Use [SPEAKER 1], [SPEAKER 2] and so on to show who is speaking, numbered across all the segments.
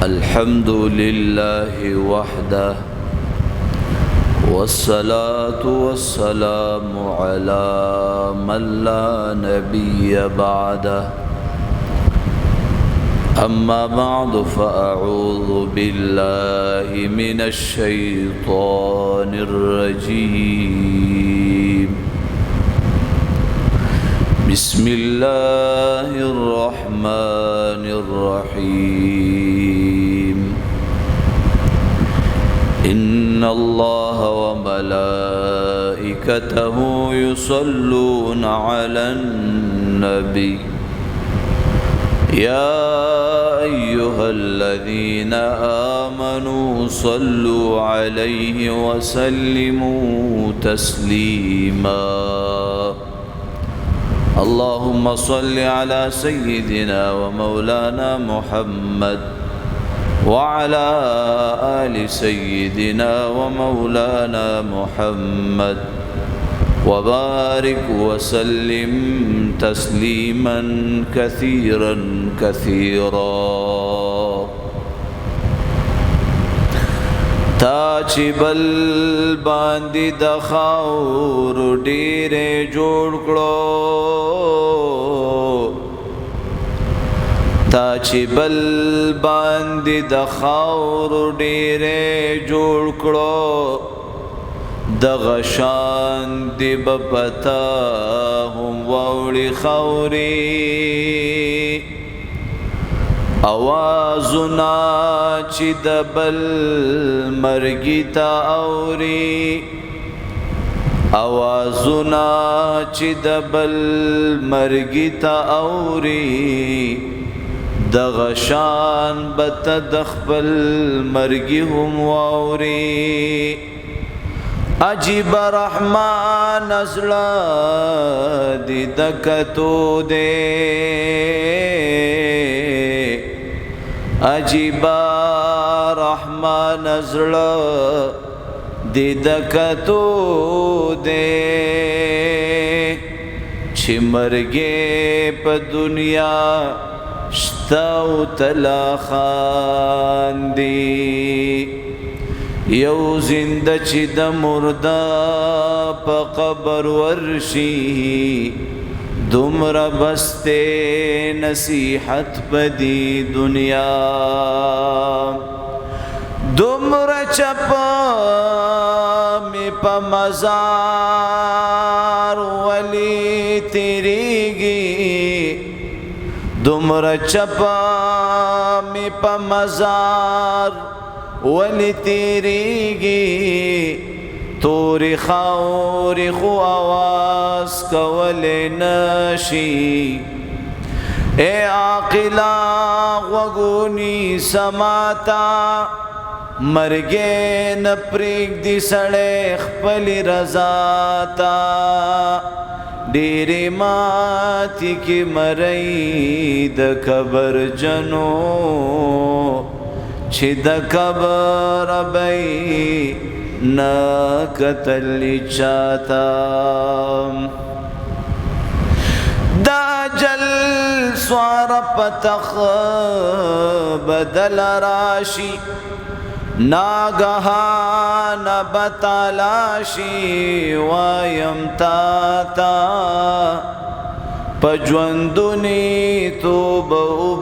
[SPEAKER 1] الحمد لله وحده والصلاة والسلام على من لا نبي بعده أما بعد فأعوذ بالله من الشيطان الرجيم بسم الله الرحمن الرحيم إن الله وملائكته يصلون على النبي يا أيها الذين آمنوا صلوا عليه وسلموا تسليما اللهم صل على سيدنا ومولانا محمد وعلى آل سيدنا ومولانا محمد وبارك وسلم تسليما كثيرا كثيرا تاچی بل باندی دخاور ډیرې جوړ کړو تاچی بل باندی دخاور ډیرې جوړ کړو دغشان دی بپتا هم ووړي خوري اوازنا چې د بل مرګي تا اوري اوازنا چې د بل مرګي تا اوري دغشان بت د خپل مرګي هم واوري عجیب رحمان ازلا دی دکتو دے عجیب رحمان ازلا دی دکتو دے چھ مرگے پا دنیا شتاو تلا خان دی یو زنده چې د مردا په قبر ورشي دومره بسته نصیحت پدی دنیا دومره چپا می په مزار ولی تیریږي دومره چپا می په مزار ولی تیریگی توری خاوری خو آواز کولی نشی اے عاقلا غوگونی سماتا مرگے نپریگ دی سڑے خپلی رضاتا ڈیری ماتی کی مرئی د کبر جنو چې د کبر بی نا کتلی چاہتا دا جل سوار پتخ بدل راشی ناگہان بتالاشی وایم تاتا پجوندنی تو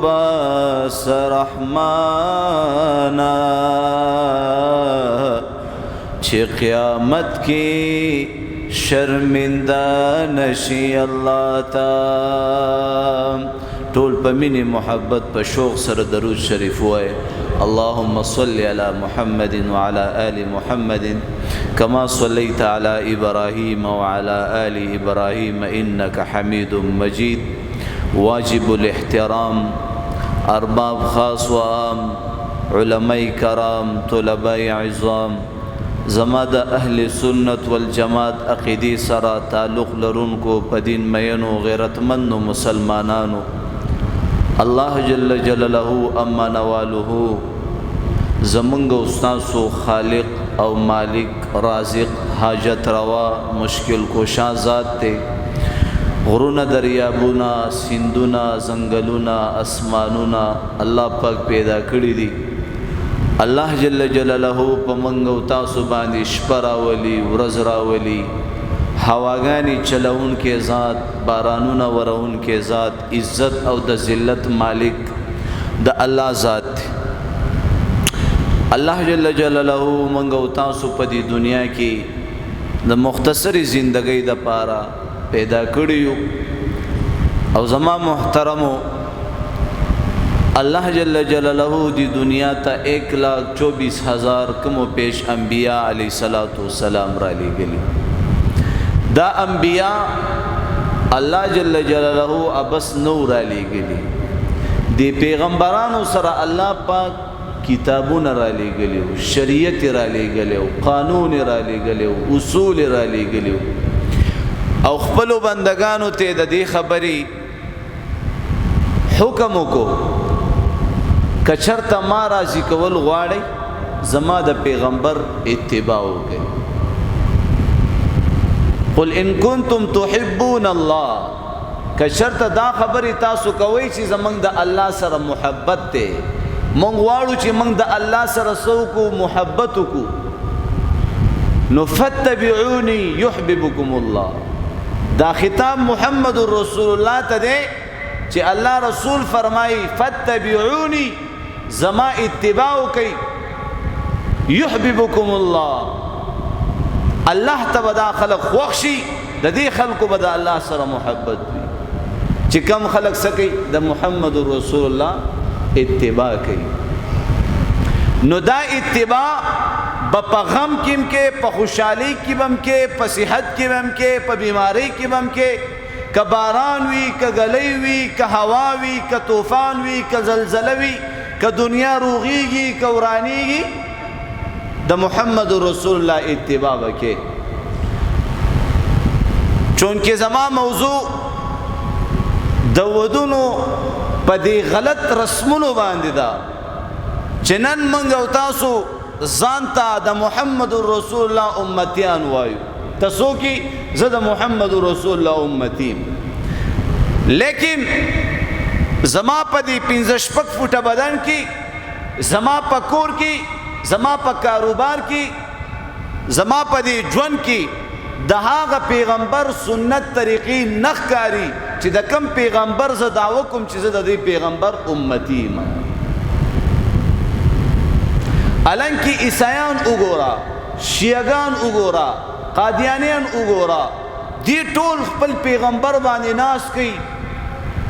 [SPEAKER 1] باس رحمانا چه قیامت کی شرمندہ نشی اللہ تا ټول په مینې محبت په شوق سره درود شریف وای اللهم صل على محمد وعلى آل محمد كما صليت على إبراهيم وعلى آل إبراهيم إنك حميد مجيد واجب الاحترام أرباب خاص وعام علماء کرام طلباء عظام زماد اهل سنت والجماعت عقیدی سرا تعلق لرونکو پدین مینو غیرتمندو مسلمانانو الله جل جلاله اما نواله زمونږ استاسو خالق او مالک رازق حاجت روا مشکل کوشا ذات ته غرونه دریابونه سیندونه زنګلونه اسمانونه الله پاک پیدا کړی دي الله جل جلاله په منګ او تاسو باندې شپه راولي ورځ راولي هواګانی چلون کې ذات بارانونه ورون کې ذات عزت او د ذلت مالک د الله ذات الله جل جلاله منګ او تاسو په دې دنیا کې د مختصری زندګۍ د پاره پیدا کړیو او زما محترمو اللہ جل جلالہ دی دنیا تا 1,24,000 کم و پیش انبیاء علیہ السلام را لی گلی دا انبیاء اللہ جل جلالہ ابس نو را لی گلی دی پیغمبرانو سر اللہ پاک کتابون را لی گلیو شریعت را لی گلیو قانون را لی گلیو اصول را لی گلیو او خپلو بندگانو تے دا دی خبری حکمو کو کچرتا ما راضی کول غواړي زما د پیغمبر اتباع وکړي قل ان کنتم تحبون الله کچرتا دا خبري تاسو کوي چې زمنګ د الله سره محبت ته مونږ واړو چې مونږ د الله سره سوکو محبت کو نو فتبعوني يحببكم الله دا خطاب محمد رسول الله ته دی چې الله رسول فرمایي فتبعوني زما اتباع کوي يحببكم الله الله تبدا خلق خوښي د دې خلقو بد الله سره محبت وي چې کم خلق سکی د محمد رسول الله اتباع کوي نو دا اتباع په غم کې په خوشحالي کې بم کې په صحت کې بم کې په بیماری کې بم کې که باران وی که گلی وی که هوا وی که طوفان وی که زلزله وی که دنیا روغیږي که ورانیږي د محمد رسول الله اتباع وکړي چونکه زما موضوع د ودونو په دې غلط رسمونو باندې دا چې نن موږ او تاسو ځان ته د محمد رسول الله امتیان وایو تاسو کی زد محمد رسول الله امتی لیکن زما په دې 15 فوټه بدن کې زما په کور کې زما په کاروبار کې زما په دې ژوند کې د هغه پیغمبر سنت طریقې نخکاری چې د کم پیغمبر ز دعوه کوم چې د دې پیغمبر امتی ما الان کې عیسایان وګورا شیعاګان وګورا قادیانیان وګورا دی ټول خپل پیغمبر باندې ناس کوي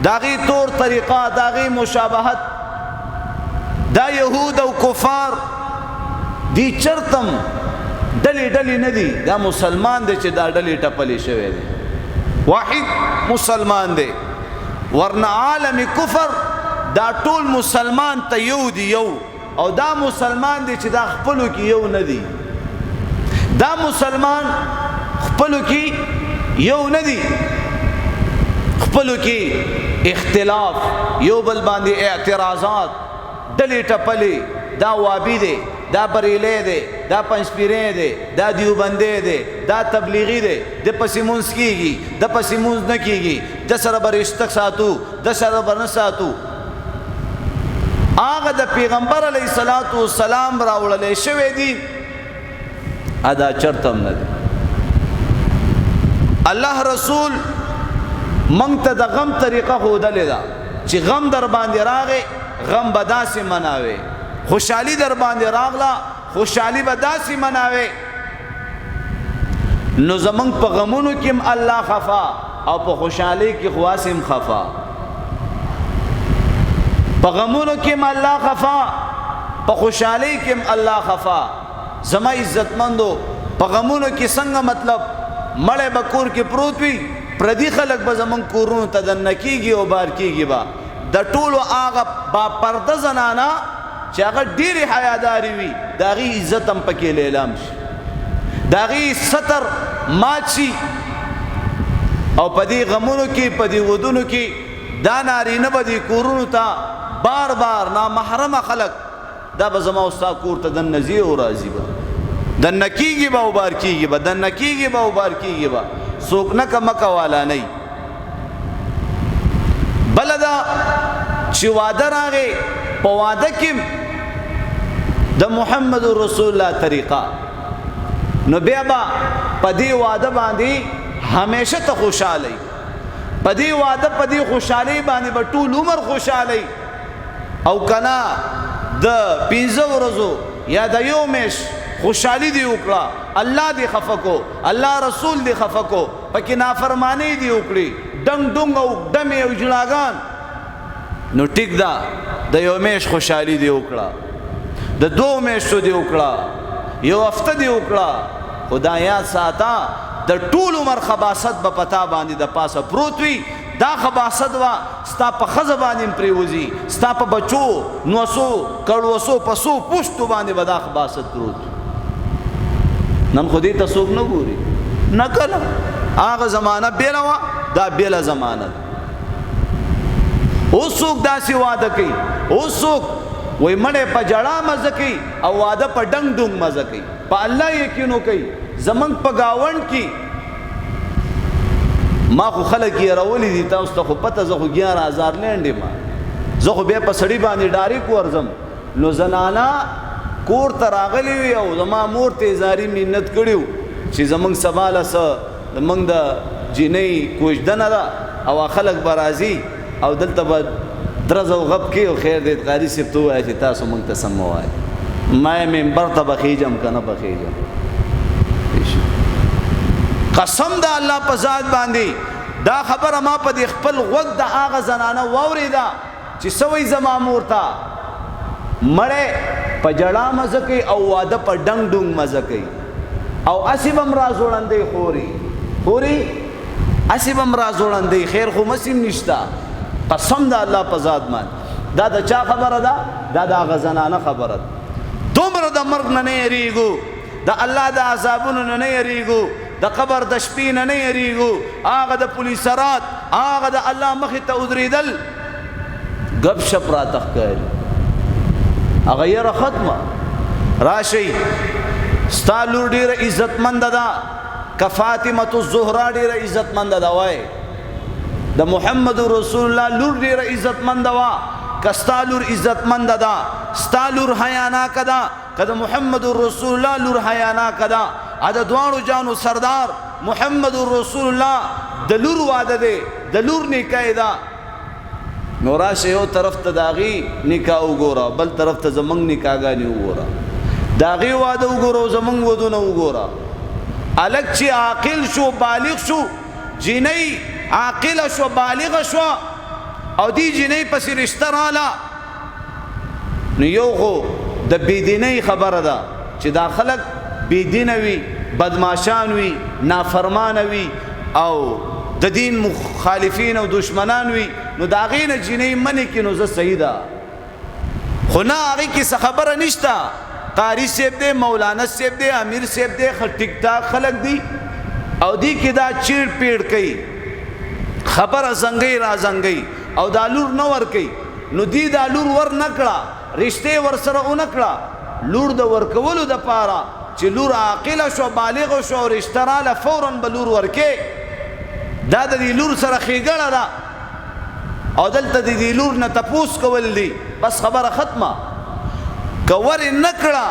[SPEAKER 1] داغي طور طریقه داغي مشابهت دا يهود او کفار دی چرتم ډلې ډلې نه دي دا مسلمان دی چې دا ډلې ټپلې شوی دی واحد مسلمان دی ورنه عالم کفر دا ټول مسلمان ته یو دی یو او دا مسلمان دی چې دا خپلو کې یو نه دی دا مسلمان خپلو کې یو نه دی خپلو کې اختلاف یو بل باندې اعتراضات ډلې ټپلې دا وابي دی دا بریلی دی دا پنځپیری دی دا دیوبندی دی دا تبلیغی دی د پسې مونځ کېږي د پسې مونځ نه کېږي د سره به رشته ساتو د سره به نه ساتو هغه د پیغمبر علیه السلام راوړلی شوی دی ادا چرته هم نه دی الله رسول منګ ته د غم طریقه ښودلې ده چې غم در باندې راغی غم به داسې مناوې خوشحالي در باندې راغله خوشحالي به داسې مناوې نو زمونږ په غمونو کې هم الله خفا او په خوشحالي کې خواس هم خفا په غمونو کې هم الله خفا په خوشحالي کې هم الله خفا زما عزتمندو په غمونو کې څنګه مطلب مړی به کور کې پروت وي پردي خلک به زمونږ کورونو ته دننه کېږي او بار کېږي به د ټولو هغه با پرده زنانه چې هغه ډېرې حیادارې وي د هغې عزت هم پکې لیلام شي د هغې ستر مات شي او په دې غمونو کې په دې ودونو کې دا نارینه به دې کورونو ته بار بار نامحرمه خلک دا به زما او ستا کور ته دننه ځي او راځي به دننه کېږي به او بار کېږي به دننه کېږي به او بار کېږي به څوک نه که مکه والا نه وي بله دا چې واده راغی په واده کې د محمد رسول الله طریقه نو بیا با پدی واده باندې همیشه ته خوشاله پدی واده پدی خوشاله باندې په ټول عمر خوشاله او کنا د 15 ورځو یا د یو میش خوشحالی دی وکړه الله دی خفقو الله رسول دی خفقو پکې نافرمانی دی وکړي ډنګ ډنګ او دمه او جلاګان نو ټیک دا د یو میش خوشحالی دی وکړه د 2 میشتو دی وکړه یو هفته دی وکړه خدا یاد ساته د ټول عمر خباست په پتا باندې د پاسه پروت وي دا خباست وا ستا په خزه باندې پریوزی ستا په بچو نوسو کړوسو پسو پښتو باندې ودا خباست پروت نن خو دې تاسو نه ګوري نه کله هغه زمانہ بیل وا دا بیل زمانہ اوسوک داسې واده کوي اوسوک وای مړې په جړه مزه کوي او واده په ډنګ ډنګ مزه کوي په الله یقینو کوي زمنګ په گاوند کې ما خو خلک یې راولي دي تاسو ته خو پته زه خو 11000 لینډې ما زه خو بیا په سړی باندې ډایرک ورځم نو زنانا کور ته راغلی وي او زما مور ته زاري منت کړیو چې زمنګ سباله سه زمنګ د جینۍ کوژدنه ده او خلک برازي او دلته به درزو غب کې او خیر دې قاری سپ تو وای چې تاسو مونږ ته سم وای ما منبر ته بخیجم کنه بخیجم قسم دا الله په ذات باندې دا خبره ما په دې خپل وخت د اغه زنانه ووریدا چې سوي زما مورتا مړې په جړه مزه کوي او واده په ډنګ ډنګ مزه کوي او اسبم رازوړندې خوري اسبم رازوړندې خیر خو مسیم نشتا قسم دا الله په ذات باندې دا د چا خبره ده دا د اغه زنانه خبره دومره د مرګ نه یریګو د الله د عذابونو نه یریګو د قبر د شپې نه یریګو هغه د پولیس رات هغه د الله مخ ته ودریدل غب شپ را تخکل هغه یې ختمه راشي ستالور ډیر عزتمند ده ک فاطمه الزهرا ډیر عزتمند ده وای د محمد رسول الله لور ډیر عزتمند وا کستالور عزتمند ده ستالور حیانا کدا کدا محمد رسول الله لور حیانا کدا اده دوانو جانو سردار محمد رسول الله د لور واده ده د لور نکاح ده نوراشه یو طرف ته داغي نکاح وګوره بل طرف ته زمنګ نکاحګانی وګوره داغي واده وګوره زمنګ ودونه وګوره الګ چې عاقل شو بالغ شو جنۍ عاقل شو بالغ شو او دی جنۍ پس رشتہ رااله نو یو خو د بيدینۍ خبره ده چې دا خلک بيدین وي بدمعشان وي نافرمان وي او د دین مخالفین او دشمنان وي نو دا غینه جنۍ منی کې نو زه صحیح ده خو نه هغه کې څه خبره نشته قاری صاحب دې مولانا صاحب دې امیر صاحب دې ټیک ټاک خلک دي او دی کې دا چیړ پیړ کوي خبره زنګي را زنګي او دا لور نو ور کوي نو دی دا لور ور نکړه رشته ور سره اونکړه لور د ور کولو د پاره چې لور عاقل شو بالغ شو رشته را فورا بلور ورکه دا د لور سره خېګړه ده او دلته د لور نه تپوس کول دي بس خبره ختمه کور نکړه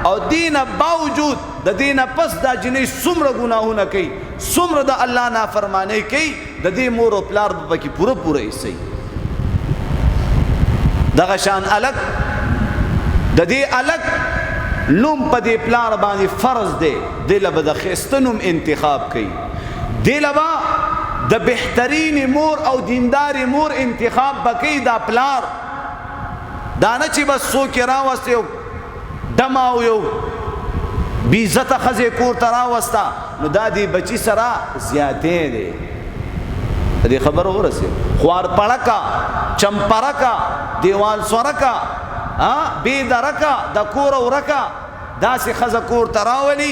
[SPEAKER 1] او دینه باوجود د دینه پس دا جنې څومره ګناهونه کوي څومره د الله نافرمانی کوي د دې مور او پلار پکې پوره پوره ایسي دغه شان الګ د دې الګ نوم په دې پلار باندې فرض دی دله به د خستنوم انتخاب کوي دله به د بهترین مور او دیندار مور انتخاب بکې دا پلار دانه چې بس سو کې راوسته یو دماو یو بی عزت خزه کور ته راوسته نو دا دی بچی سره زیاتې دی دې خبر ورسې خوار پړکا چمپرکا دیوال سورکا بی درکا د کور ورکا داسې خزه کور ته راولي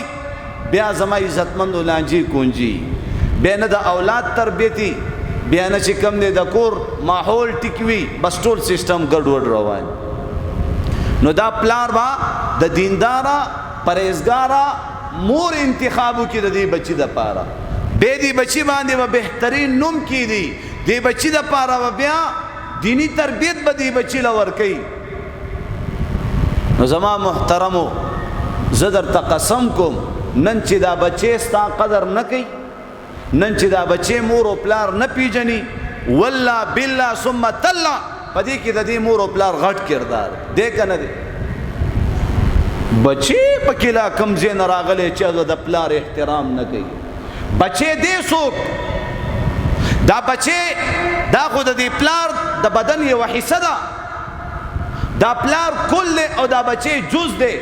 [SPEAKER 1] بیا زما عزتمند لانجی کونجی بیا نه د اولاد تربیتی بیا نه چې کم دی د کور ماحول ټیکوي بس ټول سیستم ګډوډ روان نو دا پلار با د دیندارا پرهیزګارا مور انتخابو کې د دې بچی د پاره به دې بچی باندې به بهترین نوم کې دی دې بچی د پاره بیا دینی تربیت به دې بچی لور کوي نو زما محترمو زه درته قسم کوم نن چې دا بچی ستا قدر نه کوي، نن چې دا بچی مور او پلار نه پیژني، والله بالله ثم تالله په دې کې د دې مور او پلار غټ کردار دی که نه دی؟ بچی پکې لا کم ځای نه راغلی چې هغه د پلار احترام نه کوي. بچی دی څوک؟ دا بچی دا خو د دې پلار د بدن یوه حصه ده، دا پلار کل دی او دا بچی جز دی.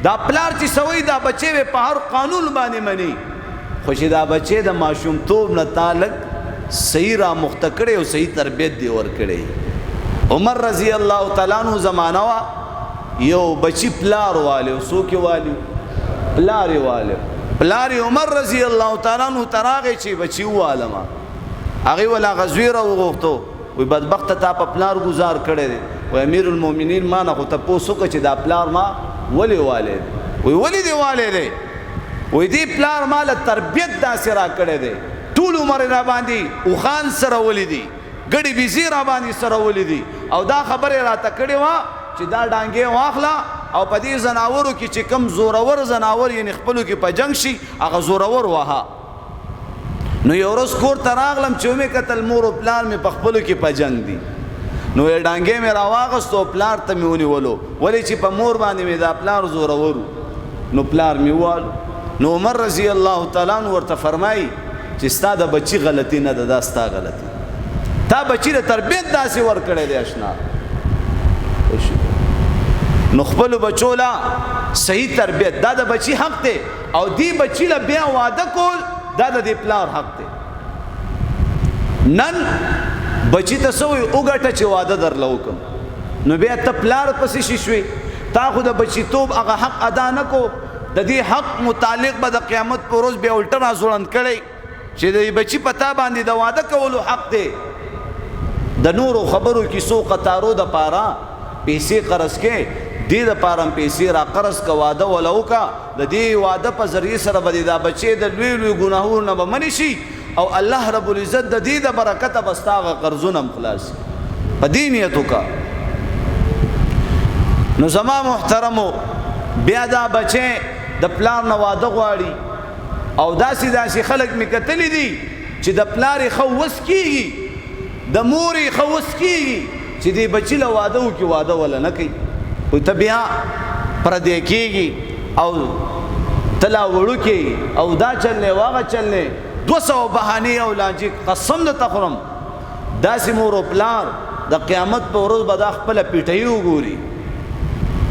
[SPEAKER 1] دا پلار چې سوی دا بچی به په هر قانون باندې مني، خو چې دا بچی د ماشومتوب نه تعلق صحیح را مخته کړی او صحیح تربیت دی ورکړی. عمر رضی الله تعالی عنہ زمانه وا یو بچی پلار والو، څوک یې والو؟ پلار یې والو. پلار عمر رضی الله تعالی عنہ تراغی چې بچی والما هغه ولا غزویره وغوښتو، وی بدبخت تا په پلار گزار کړی دی. و امیر المؤمنین ما نه خو تپوس وکړه چې دا پلار ما ولې والد؟ وی ولې دی والد؟ وی دی پلار ما له تربیت داسې را کړی دی، ټول عمر را باندې اوښان سره ولیدي، ګډې بیزې را باندې سره ولیدي، او دا خبرې راته کړې وه چې دا ډانګې واخله او په دې زناورو کې چې کم زورور زناور یعنې خپلو کې په جنګ شي هغه زورور وها. نو یو ورځ کور ته راغلم چې ومې کتل مور او پلار مې په خپلو کې په جنګ دي. نو ډانګې مې راواغستو او پلار ته مې ونیولو، ولې چې په مور باندې مې دا پلار زورورو. نو پلار مې ووالو. نو عمر رضی الله تعالی عنہ ورته فرمایي چې ستا د بچي غلطي نه ده، دا ستا غلطي، تا بچی د تربیت داسې ورکړی دی اشنا. نو خپلو بچو لا صحیح تربیت دا د بچی حق دی، او دی بچی له بیا واده کول دا د دې پلار حق دی. نن بچی ته څه وایي وګټه چې واده درله وکړم، نو بیا ته پلار پسې شي شوې، تا خو د بچیتوب هغه حق ادا نه کو. د دې حق متعلق به د قیامت په ورځ بیا الټه راځوړند کړی چې د بچی په تا باندې د واده کولو حق دی. د نورو خبرو کیسو قطارو د پاره پیسې قرض کې، دې د پاره پیسې را قرض کا واده ولو کا، د دې واده په ذریعه سره به دا بچی د لوی لوی ګناهونو نه به منې شي، او الله رب العزت د دې د برکته به ستا هغه قرضونه هم خلاص په دې نیت وکړه. نو زما محترمو بیا دا بچی د پلار نه واده غواړي، او داسې داسې خلک مې کتلی دي چې د پلار یې ښه وس کېږي، د مور یې ښه وس کېږي چې دې بچي له واده وکړي، واده وله نه کوي. خو ته بیا پردی کېږي او ته لا وړوکی او دا چلنې واغه چلنې 200 بهانې او لانجې. قسم درته خورم داسې مور او پلار د قیامت په ورځ به دا خپله پیټۍ وګوري.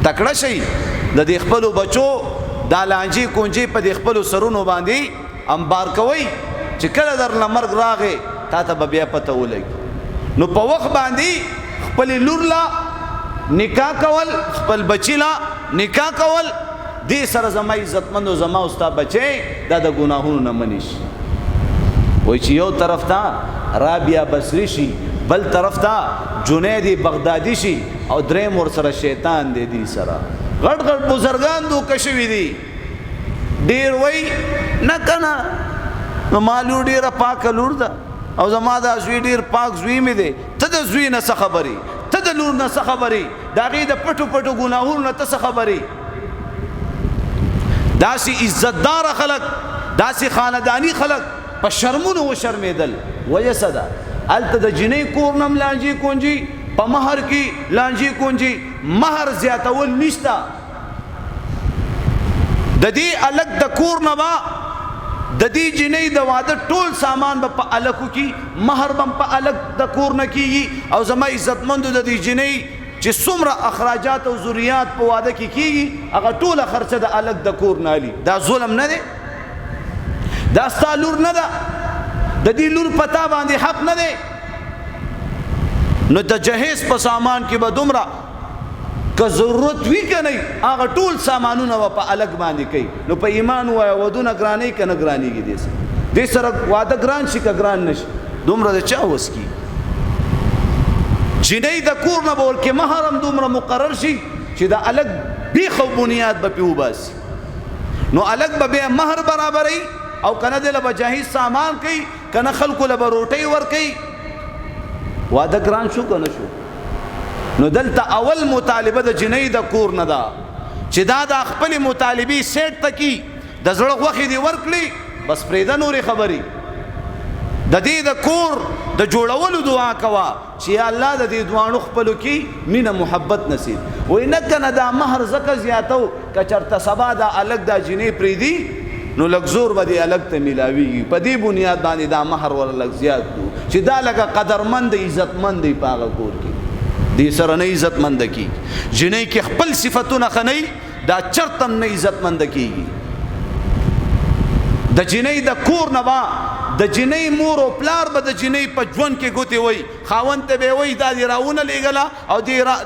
[SPEAKER 1] تکړه شئ د دې خپلو بچو دا لانجې کونجې په دې خپلو سرونو باندې انبار کوئ چې کله درله مرګ راغی تا ته به بیا پته ولګي. نو په وخت باندې خپلې لور لا نکاح کول، خپل بچی لا نکاح کول، دې سره زما عزتمند او زما ستا بچی دا د ګناهونو نه منې شي. وایي چې یو طرف ته رابعه بصري شي، بل طرف ته جنید بغدادي شي، او دریم ورسره شیطان دی. دې سره غټ غټ بزرګان دوکه شوي دي. ډېر وایي نه که نه نو ما لور ډېره پاکه لور ده او زما دا زوی ډېر پاک زوی مې دی. ته د زوی نه څه خبرې؟ ته د لور نه څه خبرې؟ د هغې د پټو پټو ګناهونو نه ته څه خبرې؟ داسې عزتداره خلک، داسې خانداني خلک په شرمونو وشرمېدل. وجه څه ده؟ هلته د جنۍ کور نه هم لانجې کونجي، په مهر کې لانجې کونجي. مهر زیاتول نشته. د دې الګ د کور نه به د دې جنۍ د واده ټول سامان به په الګو کې، مهر به په الګ د کور نه کېږي. او زما عزتمندو د دې جنۍ چې څومره اخراجات او ضروریات په واده کې کېږي هغه ټوله خرچه د الګ د کور نه علي. دا ظلم نه دی؟ دا ستا لور نه ده؟ د دې لور په تا باندې حق نه دی؟ نو د جهیز په سامان کې به دومره که ضرورت وي که نه هغه ټول سامانونه به په الګ باندې کوي. نو په ایمان ووایه ودونه ګرانوي که نه ګرانېږي؟ دې سره واده ګران شي که ګران نه شي؟ دومره د چا وس کي؟ جنۍ د کور نه به ورکې مهر هم دومره مقرر شي چې د الګ بیخ او بنیاد به پې وباسي. نو الګ به بیا مهر برابروي، او که نه دی له به جهیز سامان کوي، که نه خلکو له به روټۍ ورکوي. واده ګران شو که نه شو؟ نو دلته اول مطالبه د جنۍ د کور نه ده چې دا د خپل مطالبي سیټ تکي د زړه غوښې دی ورکړي بس پرېږده نورې خبرې د دې د کور د جوړولو دعا کوه چې یا الله د دې دواړو خپلو کې مینه محبت نصیب وایي نه که نه دا مهر ځکه زیاتو که چېرته سبا دا الګ دا جنۍ پرېږدي نو لږ زور به دې الګ ته میلاویږي په دې بنیاد باندې دا مهر ور لږ زیات کړو چې دا لکه قدرمند عزتمند دی په هغه کور کې دې سره نه عزتمند کېږي جنۍ کې خپل صفتونه ښه نه دا چرته هم نه عزتمند کېږي د جنۍ د کور نه به د جنۍ مور او پلار به د جنۍ په ژوند کې ګوتې وایي خاوند ته به یې وایي دا دې راونه لېږله او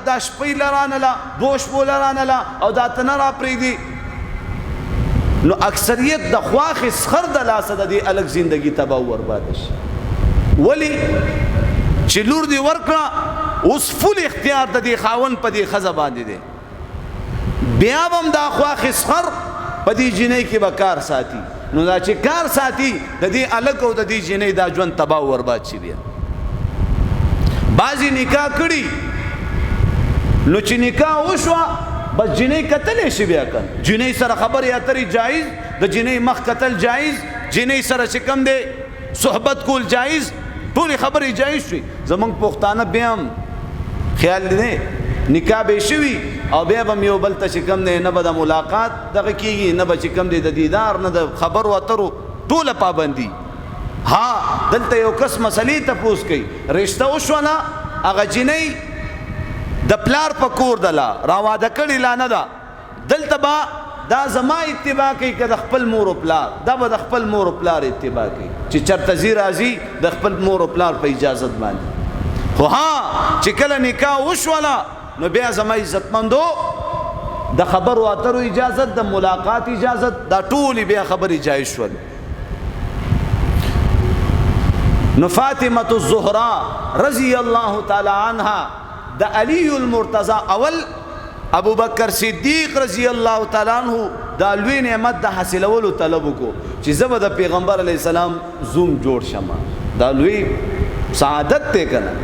[SPEAKER 1] دا شپۍ له رانله دوه شپو له رانله او دا ته نه راپرېږدي نو اکثریت د خواښې سخر د لاسه د دې الګ زندگی تباه و برباده شي ولې چې لور دې ورکړه اوس فل اختیار د دې خاوند په دې ښځه باندې دی بیا به هم دا خواښې سخر په دې جنۍ کې به کار ساتي نو دا چې کار ساتي د دې الګ او د دې جنۍ دا ژوند تباه و برباد شي بیا بعضې نکاح کړي نو چې نکاح وشوه بس جنۍ کتلی شي بیا کن جنۍ سره خبرې اترې جایز د جنۍ مخ کتل جایز جنۍ سره چې کوم دی صحبت کول جایز ټولې خبرې جایز شوي زمونږ پښتانه بیا هم خیال دی نکاح به شوي او بیا به یو بل ته چې کوم دی نه به د ملاقات دغه کېږي نه به چې کوم دی د دیدار نه د خبرو اترو ټوله پابندي ها دلته یو کس مسلې تپوس کوي رشته وشوه نه هغه جنۍ د پلار په کور دله راواده کړي لا نه ده دلته به دا زما اتباع کوي که د خپل مور و پلار دا به د خپل مور و پلار اتباع کوي چې چېرته ځي راځي د خپل مور و پلار په اجازت باندې خو ها چې کله نکاح وشوله نو بیا زما عزتمندو د خبرو اترو اجازت د ملاقات اجازت دا ټولې بیا خبرې جایز شول نو فاطمة الزهراء رضی الله تعالی عنها د علی المرتضی اول ابو بکر صدیق رضی الله تعالی عنہ دا لوی نعمت د حاصلولو طلب وکړو چې زه به د پیغمبر علیه السلام زوم جوړ شم دا لوی سعادت ته کنه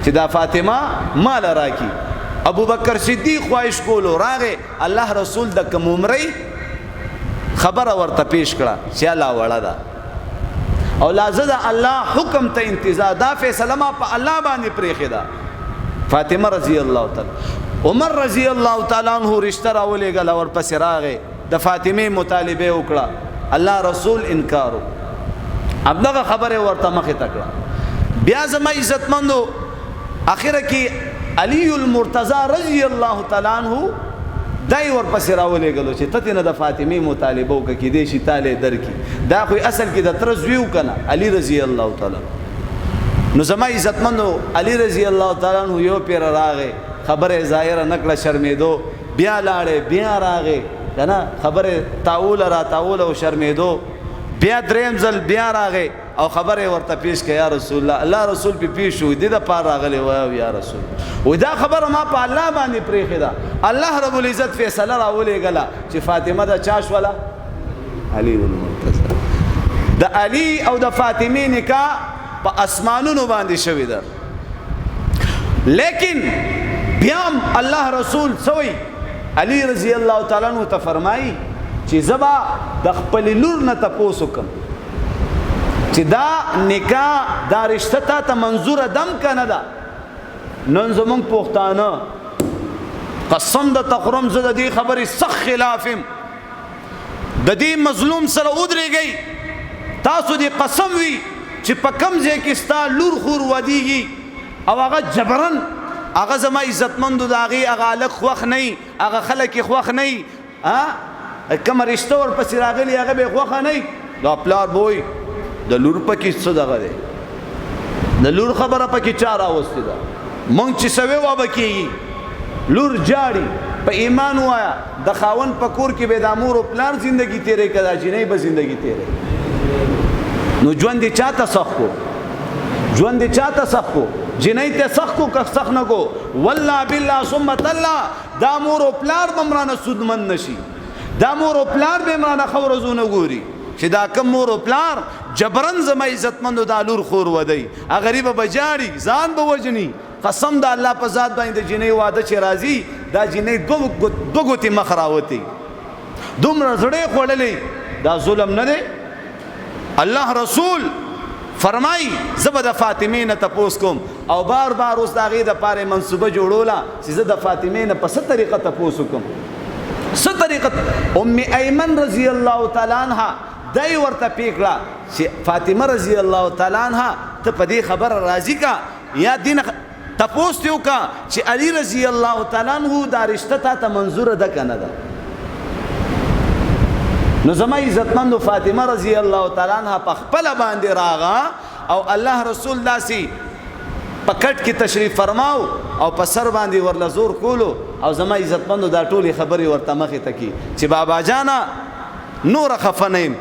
[SPEAKER 1] چې دا فاطمه مال راکی ابو بکر صدیق خواهش کولو راغه الله رسول د کوم عمرې خبره ورته پیش کړه چې الله وړه ده او لازم الله حکم ته انتظار دا فیصله ما په الله باندې پرېښې ده فاطمه رضی الله تعالی عمر رضی الله تعالی عنہ رشتہ راولېږله ورپسې راغې د فاطمې مطالبه وکړه الله رسول انکارو همدغه خبره ورته مخې ته کړه بیا زما عزتمندو اخره کې علی المرتضی رضی الله تعالی عنہ دای ورپسې راولېږلو چې ته نه د فاطمې مطالبه وکړه کېدای شي تاله درکړي دا خو اصل کې د تره زوی و کنه علی رضی الله تعالی نو زما عزتمندو علی رضی الله تعالی عنہ یو پیر راغې خبره ظاهره نکړه شرمېدو بیا لاړې بیا راغې کنه خبره تاول را تاول او شرمېدو بیا دریم ځل بیا راغې او خبره ورته پیش کړه یا رسول الله الله رسول په پیش شو دې د پار راغلی و یا رسول و دا خبره ما په الله باندې پرېښې ده الله رب العزت فیصله راولېږله چې فاطمه د چا شوله علی المرتضی د علی او د فاطمې نکاح په اسمانونو باندې شوی ده لیکن بیا الله رسول سوی علی رضی الله تعالی عنہ ته فرمایي چې زبا د خپل لور نه تپوس وکم چې دا نکاح دا رشته ته منظور دم کنه ده نن زمونږ پښتانه قسم د تخرم زه د دې خبرې سخت خلافم د دې مظلوم سره ودرېږئ تاسو دې قسم وي چې په کم ځای کې ستا لور خور ودیږي او هغه جبرن هغه زما عزتمندو د هغې هغه هلک خوښ نه وي هغه خلک یې خوښ نه وي کومه رشته ورپسې راغلي هغه به یې خوښه نه وي دا پلار به وایي د لور پکې څه دغه دی د لور خبره پکې چا راوستې ده مونږ چې سوی وا به کېږي لور جاړي په ایمان وایا د خاوند په کور کې به د مور او پلار زندگی تیرې که دا جنۍ به زندگی تیرې نو ژوند یې چاته سخت کو ژوند یې چاته سخت کو جنۍ ته سخت کو که سخت نه کو والله بالله ثم تالله دا مور او پلار به مرانه سودمند نشي دا مور او پلار به مرانه ښه ورځونه ګوري چې دا کم مور او پلار جبرن زما عزتمندو دا لور خور ودی غریب به جاړي ځان به وجني قسم د الله په ذات باندې د جنۍ واده چې راځي دا جنۍ دو ګوتې مخ راوتي دومره زړه خوړلې دا ظلم نه دی الله رسول فرمای زه د فاطمه نه تپوس کوم او بار بار اوس د هغې دپاره منصوبه جوړوله چې زه د فاطمه نه په څه طریقه تپوس وکړم څه طریقه ام ایمن رضی الله تعالی عنها دای ورته پیکړه چې فاطمه رضی الله تعالی عنها ته په دې خبره راضي کا یا دین تپوس ته وکړه چې علی رضی الله تعالی عنہ دا رشته ته منظور ده کنه ده نو زما عزتمندو فاطمه رضی الله تعالی عنها په خپل باندې راغه او الله رسول داسي پکټ کې تشریف فرماو او په سر باندې ورله زور کولو او زما عزتمندو دا ټولي خبري ورته مخې ته کی چې بابا جانا نور خفنیم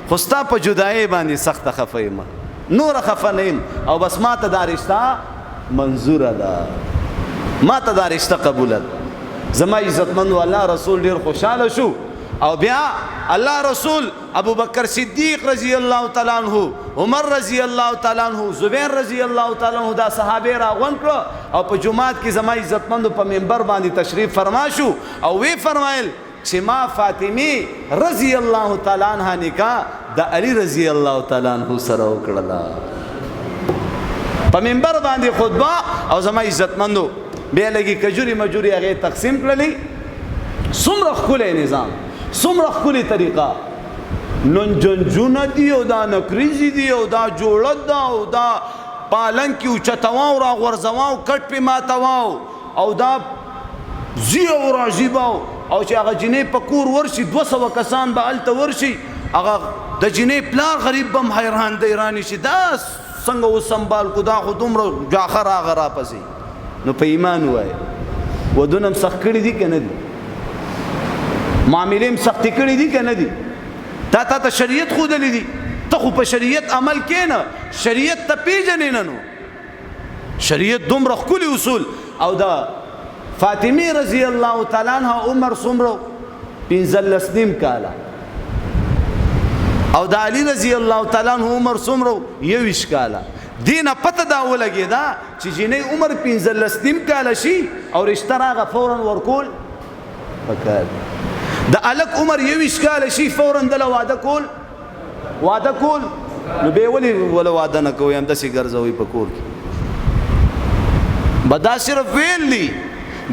[SPEAKER 1] خوستا په جدای باندې سخت خفیم نور خفنیم او بس ما ته دا رشتہ منظور ده ما ته دا رشتہ قبول ده زما عزتمندو الله رسول ډیر خوشاله شو او بیا الله رسول ابو بکر صدیق رضی الله تعالی عنہ عمر رضی الله تعالی عنہ زبیر رضی الله تعالی عنہ دا صحابه راغون کړه او په جمعات کې زما عزتمندو په منبر باندې تشریف فرما شو او وی فرمایل چې ما فاطمه رضی الله تعالی عنها نکاح د علی رضی الله تعالی عنہ سره وکړه په منبر باندې خطبه او زما عزتمندو به لګي کجوري مجوري هغه تقسیم کړلې څومره خلې نظام څومره خلې طریقه نن جنجونه دی او دا نکریزي دی او دا جوړه دا او دا پالن کې اوچتواو را غورځواو کټ په ماتواو او دا زیو راځيباو او چې هغه جنې په کور ورشي 200 کسان به الته ورشي هغه د جنې پلار غریب بم حیران دی رانی شي دا څنګه وسنبال کو دا خو دومره جاخر هغه را پسې نو په ایمان وای ودونم سخت کړی دي کنه دي معاملې سخت کړی دي کنه دي تا شریعت خود لیدي ته خو په شریعت عمل کینه شریعت ته پیژنې نه نو شریعت دومره خولي اصول او دا فاطمه رضی الله تعالی عنها عمر څومره 15 نیم کاله او دا علی رضی الله تعالی عنہ عمر څومره 21 کاله دینه پته دا ولګی دا چې جنې عمر 15 نیم کاله شي او رشتہ راغه فورا ورکول پکار د الک عمر 21 کاله شي فورا د واده کول نو به ولا واده نه کوي هم د سي ګرځوي په کور کې بدا صرف ویل دي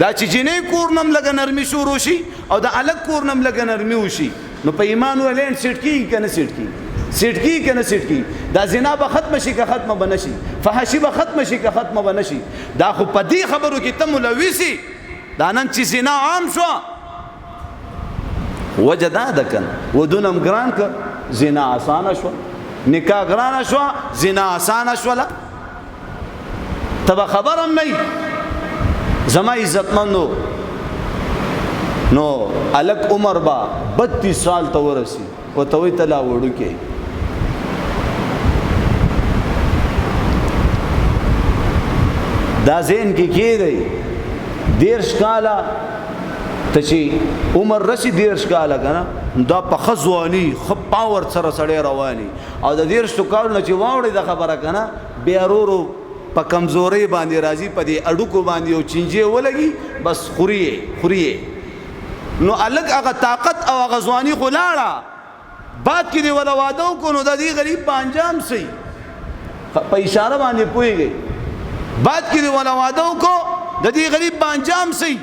[SPEAKER 1] دا چې جنې کور نم لګ نرمي شروع شي او د الک کور نم لګ نرمي وشي نو په ایمان ولین سټکی کنه سټکی کنه سټکی دا زنا به ختم شي که ختم بنشي فحشي به ختم شي که ختم بنشي دا خو په دې خبرو کې تم لويسي دا نن چې زنا عام شو وجدا دکن ودونم ګران ک زنا آسان شو نکاح ګران شو زنا آسان شو لا تبا خبرم نه زما عزتمندو نو الک عمر با 32 سال ته ورسی او توي تلا وړو کې دا زین کې دی 10 کاله ته چې عمر رسی 10 کاله کنه دا په خزوانی خ پاور سره سړی رواني او د 10 کالو نه چې واوړي د خبره کنه بیا ورو په کمزوري باندې راځي په دې اډوکو باندې او چنجي ولګي بس خوري نو الګ هغه طاقت او غزوانی خلاړه بعد کې دی ولا وادو کو نو د دې غریب په انجام سي په اشاره باندې پويږي بعد کې دی ولا وادو کو د دې غریب په انجام سي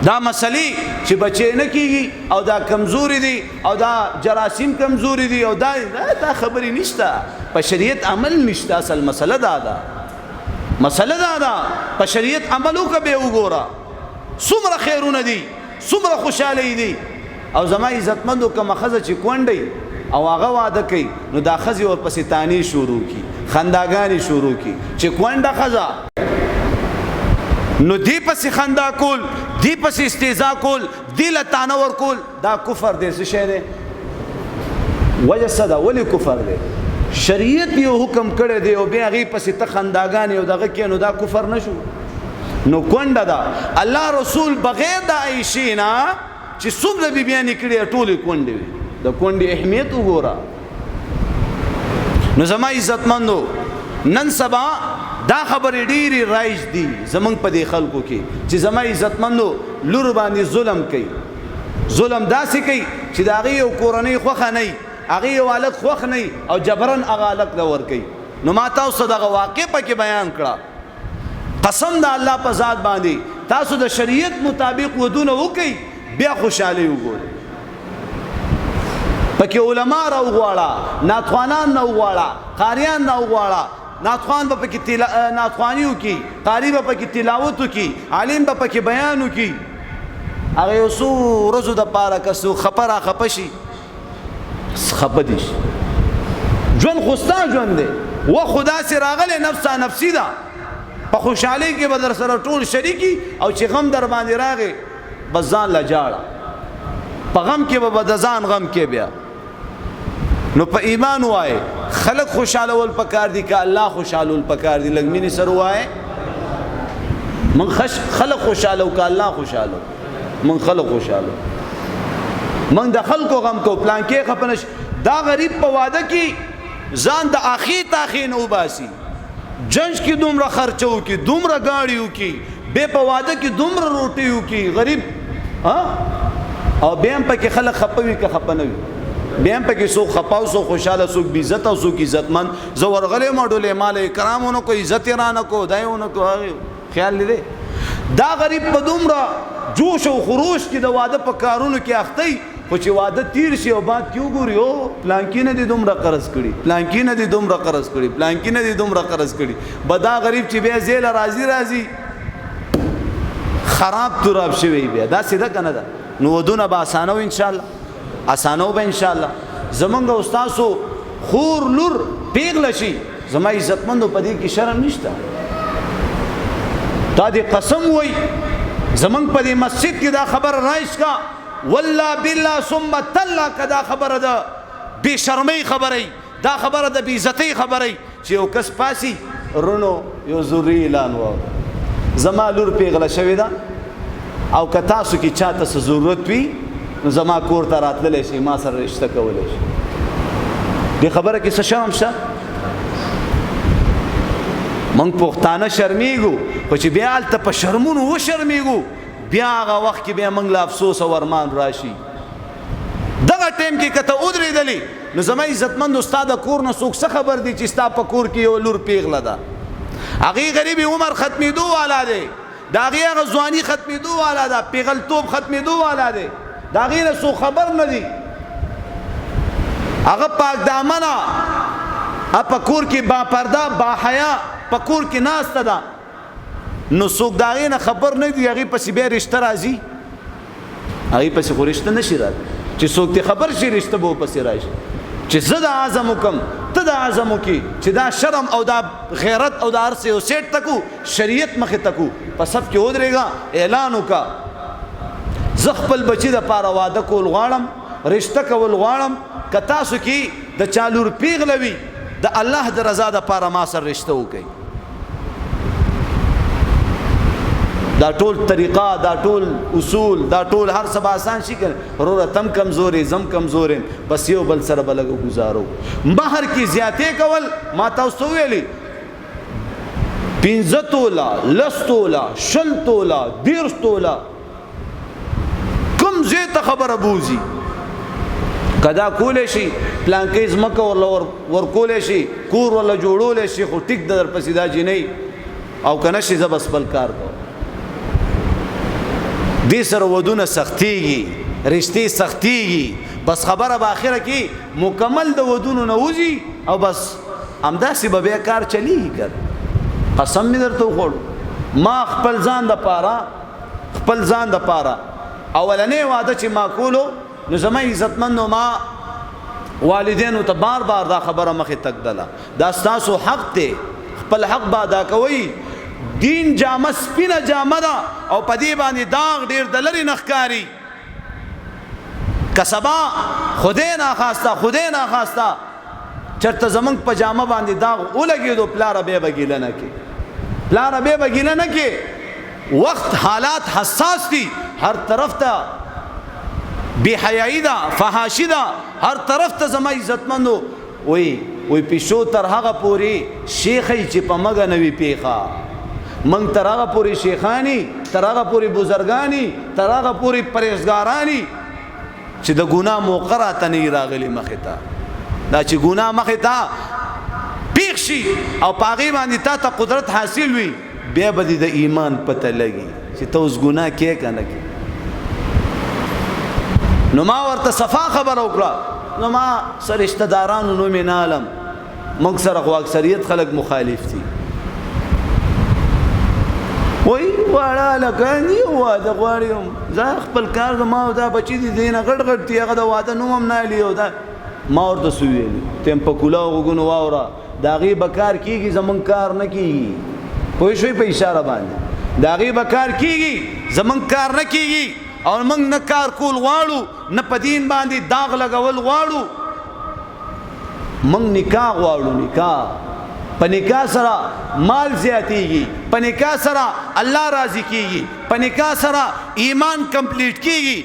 [SPEAKER 1] دا مسلې چې بچي نه کیږي او دا کمزوري دي او دا جراثیم کمزوري دي او دا خبري نشته په شریعت عمل نشته اصل مسله دا په شریعت عملو کې به وګوره څومره خیرونه دي څومره خوشاله دي او زما عزتمندو کوم خزه چې کونډي او هغه واده کوي نو دا خزي ور پسې تانی شروع کی خنداګانی شروع کی چې کونډه خزه نو دی پسې خندا کول دی پسې استهزاء کول دی لتانه ور کول دا کفر دی څه شی دی وجه صدا ولی کفر دی شریعت یو حکم کړی دی او بیا غي پسې ته خنداګانی او دغه کې نو دا کفر نشو نو کونډه دا الله رسول بغیر د عائشینا چې څومره بیبیان کړي ټولې کونډې د کونډې اهمیت وګوره نو زما عزتمندو نن سبا دا خبرې ډېرې رایج دي زمونږ په دې خلکو کې چې زما عزتمندو لور باندې ظلم کوي. ظلم داسې کوي چې د هغې یو کورنۍ خوښه نه وي، هغې یو هلک خوښ نه وي او جبرن هغه هلک له ورکوي. نو ما تاسو دغه واقع پکې بیان کړه. قسم د الله په ذات باندې تاسو د شریعت مطابق ودونه وکئ، بیا خوشحالي وګورئ. پکې علما راوغواړه، ناتخوانان نه وغواړه، قاریان نه وغواړه. ناتخوان به پکې ناتخواني وکړي، قاري به پکې تلاوت وکړي، عالم به پکې بیان وکړي. هغه یو څو ورځو دپاره که څوک خپه راخپه شي خپه دي شي. ژوند خو ستا ژوند دی، وخت خو داسې راغلی نفسا نفسي ده. په خوشحالۍ کې به در سره ټول شریکي او چې غم در باندې راغی بس ځان له جاړه، په غم کې به د ځان غم کې بیا. نو په ایمان وایه خلق خوشحالول پکار دي که الله خوشحالول پکار دي؟ لږ مینې سره وایه من خلق خوشحالو که الله خوشحالو؟ من خلق خوشحالو، من د خلقو غم کو. پلانکې خفه نشي. دا غریب په واده کې ځان د آخې تاخې نه وباسي، جنج کې دومره خرچه وکړي، دومره ګاړي وکړي، بیا په واده کې دومره روټۍ وکړي غریب، او بیا هم پکې خلک خفه وي که خفه نه وي. بیا هم پکې څوک خفه او څوک خوشحاله، څوک بې عزت او څوک عزتمند. زه ورغلی یم ډولې مال کرام ونه کو، عزت یې رانه کو، دا یې ونه کو. هغې خیال لیدی دا غریب په دومره جوش او خروش کې د واده په کارونو کې اخته، خو چې واده تیر شي او بعد کې وګوري او پلانکي نه دي دومره قرض کړي، پلانکي نه دي دومره قرض کړي، پلانکي نه دي دومره قرض کړي. به دا غریب چې بیا زیله راځي خراب تراب شوی بیا. دا سیده که نه ده؟ نو ودونه به اسانه و انشاءالله، اسانه به انشاءالله. زمونږ او ستاسو خور لور پیغله شي، زما عزتمندو په دې کې شرم نشته. تا دې قسم وای زمونږ په دې مسجد کې دا خبر رایش کا، والله بالله ثم تالله که دا خبره ده بې شرمۍ خبرې، دا خبره ده بې عزتۍ خبرې چې یو کس پاسي رونو یو ضروري اعلان واوري زما لور پیغله شوې ده او که تاسو کې چاته څه ضرورت وي نو زما کور ته راتللی شي، ما سره رشته کولی شي. دې خبره کې څه شرم شته؟ موږ پښتانه شرمیږو، خو چې بیا هلته په شرمونو وشرمیږو بیا هغه وخت کې بیا موږ له افسوس او ارمان راشي. دغه ټیم کې که ته ودرېدلې نو زما عزتمندو ستا د کور نه څوک څه خبر دی چې ستا په کور کې یو لور پیغله ده، هغې غریبي عمر ختمېدو والا دی، د هغې هغه ځواني ختمېدو والا ده، پیغلتوب ختمېدو والا دی، د هغې نه څوک خبر نه دي. هغه پاک دامنه په کور کې با پرده با حیا په کور کې ناسته ده، نو څوک د هغې نه خبر نه دي، هغې پسې بیا رشته راځي، هغې پسې خو رشته نشي راتلی چې څوک دې خبر شي رشته به ورپسې راشي. چې زه د عزم وکم ته د عزم وکړي چې دا شرم او دا غیرت او دا هر څه یو سیټ تکو، شریعت مخې تکو، په صف کې ودرېږه، اعلان وکړه زه خپل بچي دپاره واده کول غواړم، رشته کول غواړم. که تاسو کې د چا لور پیغله وي د الله د رضا دپاره ما سره رشته وکړئ. دا ټول طریقه، دا ټول اصول، دا ټول هر څه به آسان شي که وروره تم کمزور زم کمزور یم، بس یو بل سره به لږ ګزارو. مهر کې زیاتې کول ما تاسو ته ویلي 15 توله 10 توله 20 توله 30 توله کوم ځای ته خبره بوځي که دا کولی شي پلانکۍ ځمکه ورله ورکولی شي، کور ورله جوړولی شي، خو ټیک ده درپسې دا جینۍ او که نه شي زه بس خپل کار کوم. دې سره ودونه سختېږي، رشتې سختېږي، بس خبره به آخره کې مکمل د ودونو نه وځي او بس همداسې به بیا کار چلیږي. که قسم مې درته وخوړ ما خپل ځان دپاره اولنی واده چې ما کولو نو زما عزتمندو ما والدینو ته بار بار دا خبره مخې تکدله، دا ستاسو حق دی، خپل حق به ادا کوئ. دین جامه سپینه جامه ده او په دې باندې داغ ډېر د لرې نه ښکاري. که سبا خدای ناخواسته چېرته زمونږ په جامه باندې داغ ولګېدو پلاره بیا به ګیله نه کې. وخت حالات حساس دي، هر طرف ته بے حیائی ده، فحاشی ده، هر طرف ته زما عزتمندو وی وی پیشو تر هغه پوری شیخی چې په مګه نوی پیخا من تر هغه پوری شیخانی تر هغه پوری بزرگانی تر هغه پوری پرهیزګارانی چې د ګناه موقع راته نه راغلی مخې ته دا چې ګناه مخې ته پیښ شي او پاغي باندې تا قدرت حاصل وي بیا به د ایمان پته لګي چې ته اوس ګناه کې کنه کې نو ما ورته صفا خبر وکړه نو ما سره رشتہ دارانو نو مې نالم موږ سره خو اکثریت خلک مخالف دي وای واړه لکانی واده غواړم زه خپل کار ما دا بچی دي دینه غټ غټ دی هغه د واده نوم هم نه لیو دا ما ورته سویل تم په کولا وګونو واورا داغي بکار کیږي زمون کار نه کیږي پوه شوي په اشاره باندې داغي بکار کیږي زمون کار نه کیږي او موږ نه کار کول غواړو نه په دین باندې داغ لګول غواړو موږ نکاح غواړو نکاح په نکاح سره مال زیاتیږي په نکاح سره الله راضي کیږي په نکاح سره ایمان کمپلیټ کیږي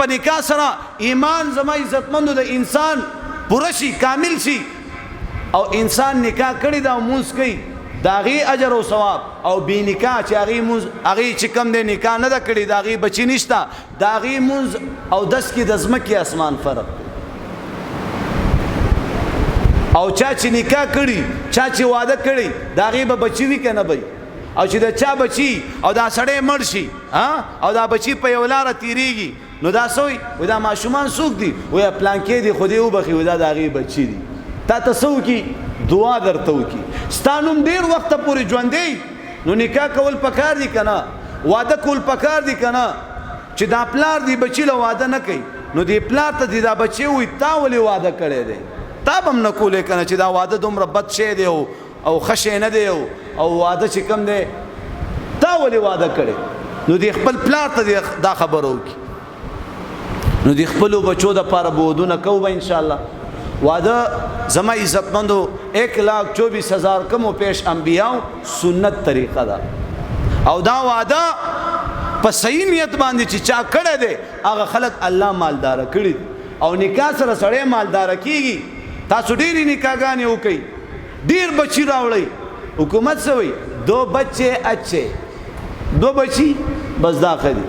[SPEAKER 1] په نکاح سره ایمان زما عزتمندو د انسان پوره شي کامل شي او انسان نکاح کړي دا موږ کوي داغي اجر او ثواب او بی نکاح چې هغه چې کم دی نکاح نه دا کړي داغي بچی نشتا داغي موږ او 10 کې د ځمکې اسمان فرق او چا چې نکاح کړي چا چې واده کړي داغي به بچی وی کنه بای او چې دا چا بچی او دا سړی مړ شي او دا بچی په یو لار تیریږي نو دا سوی و دا ماشومان سوق دي و یا پلان کې دي خو دې وبخي و دا داغي بچی دي تا تاسو کی دعا درته وکي ستانوم ډیر وخت پورې ژوندې نو نکاح کول پکار دي کنه واده کول پکار دي کنه چې دا پلار دی بچی له واده نه کوي نو دی پلار ته دی دا بچی وي تا ولې واده کړي دي تا بم نه کولې کنه چې دا واده دومره بد شي دی او خشه نه دی او واده چې کم دی تا ولې واده کړي نو دی خپل پلار ته دا خبر وکي نو دی خپل بچو د پاره بودونه کوو ان شاء الله واده زما عزتمندو 1,24,000 کم پیش انبیاء سنت طریقه ده او دا واده په صحیح نیت باندې چې چا کړه دي هغه خلک الله مالدار کړي او نکاح سره سړی مالدار کیږي تاسو ډېری نکاحګانې وکړي ډېر بچی راوړي حکومت سوي 2 بچے اچھے 2 بچی بس داخلي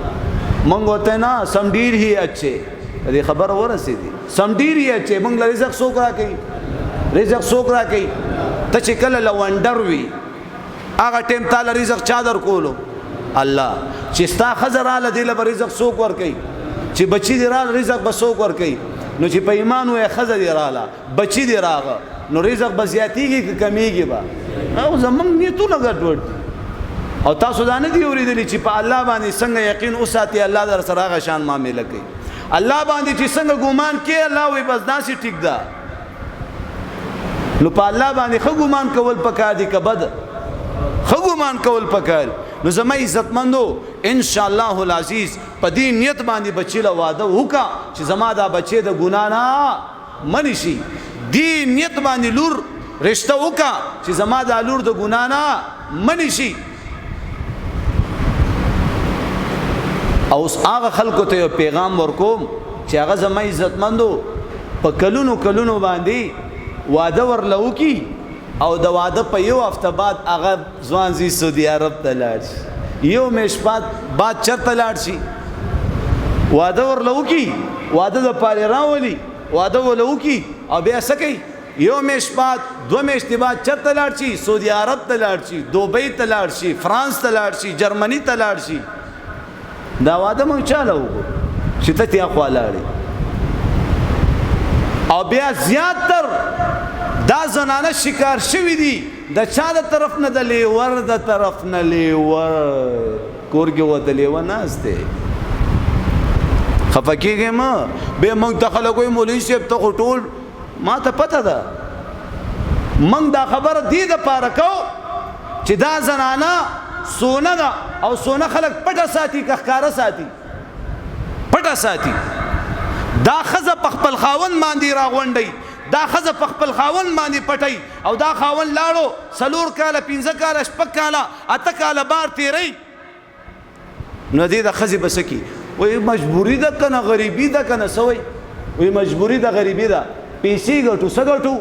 [SPEAKER 1] مونږ وته نه سم ډېر هي اچھے دې خبر ورسېدي سم ډېر هي اچھے مونږ رزق څوک راکړي رزق څوک راکړي ته چې کله لوندر وي هغه ټیم تعالی رزق چا در کولو الله چې ستا خزر اله دې له رزق څوک ور کوي چې بچی دې را رزق به څوک ور کوي نو چې په ایمان وې خزر دې رااله بچی دې راغه نو رزق به زیاتیږي که کمیږي به او زمونږ نیتونه ګډوډ او تاسو دا نه دی اورېدلی چې په الله باندې څنګه یقین وساتي الله در سره هغه شان معامله کوي الله باندې چې څنګه ګومان کوي الله وي بس داسې ټیک ده نو په الله باندې ښه ګومان کول پکار دي که بد ښه ګومان کول پکار نو زما عزتمندو ان شاء الله العزیز په دې نیت باندې بچی له واده وکا چې زما دا بچی د ګنا نه منی شي دې نیت باندې لور رشتہ وکا چې زما دا لور د ګنا نه منی شي او هغه خلکو ته پیغام ورکوم چې هغه زما عزتمندو په کلونو باندې واده ورلو کی او د واده په یو هفته بعد هغه ځوان زی سعودي عرب ته لاړ شي یو میش بعد چرته لاړ شي واده ورلو کی واده د پاره راولي واده ولو کی او بیا سکی یو میش بعد 2 میاشتې بعد چرته لاړ شي سعودي عرب ته لاړ شي دوبۍ ته لاړ شي فرانس ته لاړ شي جرمني ته لاړ شي دا واده مونږ چاله وکړو چې ته تیا خوا لاړې او بیا زیاتر دا زنانه شکار شوی دي د چا د طرف نه د لیور د طرف نه لیور کورګي وته لیور ناشته خفکیږي ما به مونږ ته خلکو مولوی صاحب ته ټول ما ته پته ده مونږ دا خبر دی د پاره کو چې دا زنانه سونه ده او سونه خلک پټه ساتي کخکاره ساتي پټه ساتي دا خزه په خپل خاون باندې راغونډي دا خزه په خپل خاون باندې پټي او دا خاون لاړو سلور کاله 15 کاله شپږ کاله اته کاله بار تیری نو دې د خزه بسکی وای مجبوری ده کنه غریبی ده کنه سوی وای مجبوری ده غریبی ده پیسې ګټو سګټو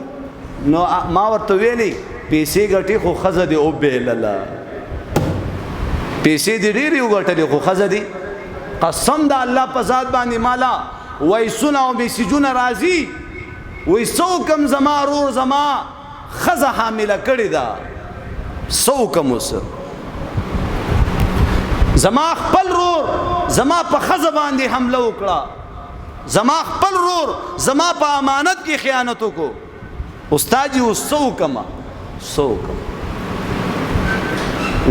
[SPEAKER 1] نو ما ورته ویلي پیسې ګټي خو ښځه دې وبېلله، پیسې دې ډېرې وګټلې خو ښځه دې قسم د الله په ذات باندې مالا وایسونه او میسیجونه راځي، وایي څه وکړم زما ورور زما ښځه حامله کړې ده، څه وکړم اوس زما خپل ورور زما په ښځه باندې حمله وکړه، زما خپل ورور زما په امانت کې خیانت وکړو، استاد جي اوس څه وکړم څه وکړم.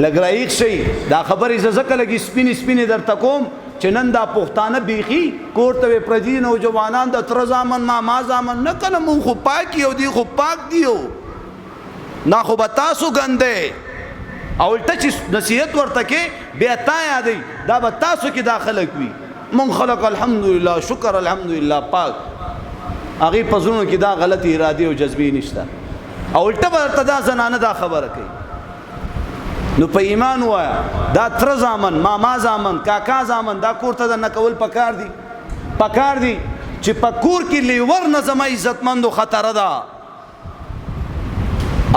[SPEAKER 1] لږ رایق شئ دا خبرې زه ځکه لږې سپینې سپینې درته کوم چې نن دا پښتانه بیخي کور ته پردي نوجوانان د تره زامن ماما زامن نه که نه مونږ خو پاک یو دی خو پاک دیو نه خو به تاسو ګندې او الټه چې نصیحت ورته کې بیا تا یادوي دا به تاسو کې دا خلک وي مونږ خلک الحمدلله شکر الحمدلله پاک هغې په زړونو کې دا غلطې ارادې او جذبې نشته او الټه به درته دا زنانه دا خبره کوي. نو په ایمان وایا دا تر زامن ماما زامن کاکا زامن دا کور ته نه کول پکار دي چې په کور کې لیور نه زما عزتمندو خطره ده.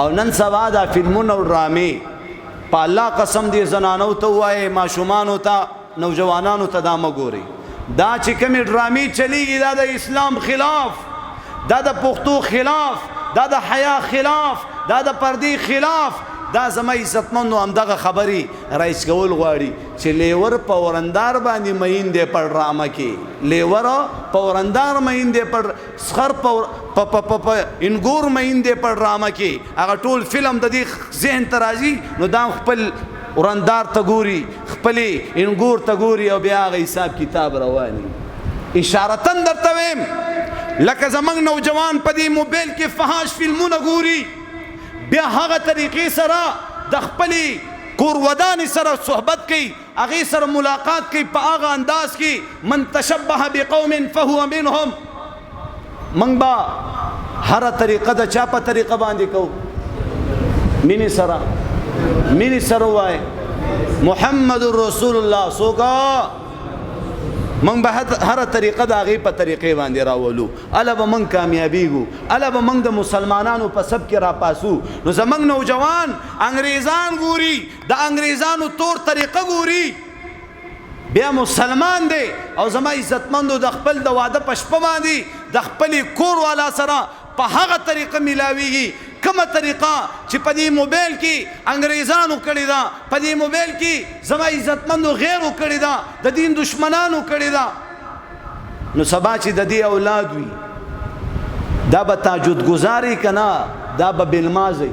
[SPEAKER 1] او نن سبا دا فلمونه او ډرامې په الله قسم دې زنانو ته وایي ماشومانو ته نوجوانانو ته دا مه ګورئ، دا چې کومې ډرامې چلیږي دا د اسلام خلاف، دا د پښتو خلاف، دا د حیا خلاف، دا د پردې خلاف. دا زما عزتمندو همدغه خبرې رئیس کول غواړي چې لیور په ورندار باندې مین دی په ډرامه کې، لیور په ورندار مین دی په سخر په انګور مین دی په ډرامه کې، هغه ټول فلم د دې ذهن ته راځي نو دا خپل ورندار ته ګوري خپلې انګور ته ګوري او بیا هغه حساب کتاب رواني. اشارتن درته ویم لکه زمونږ نوجوان په دې موبایل کې فحاش فلمونه ګوري بیا هغه طریقې سره د خپلې کورودانې سره صحبت کوي، هغې سره ملاقات کوي په هغه انداز کې من تشبه بقوم فهو منهم. موږ به هره طریقه د چا په طریقه باندې کوو مینې سره وایي محمد رسول الله څوکه موږ به هره طریقه د هغې په طریقې باندې راولو، اله به موږ کامیابیږو، اله به موږ د مسلمانانو په سب کې راپاسو. نو زموږ نوجوان انګریزان ګوري د انګریزانو تور طریقه ګوري بیا مسلمان دی او زما عزتمندو د خپل د واده په شپه باندې د خپلې کور والا سره په هغه طریقه ملاویږي کومه طریقه چې په دې موبایل کې انګریزانو کړې ده، په دې موبایل کې زما عزتمندو غیرو کړې ده، د دین دشمنانو کړې ده. نو سبا چې د دې اولاد وي دا به تهجد گزاري که نه دا به بلمازي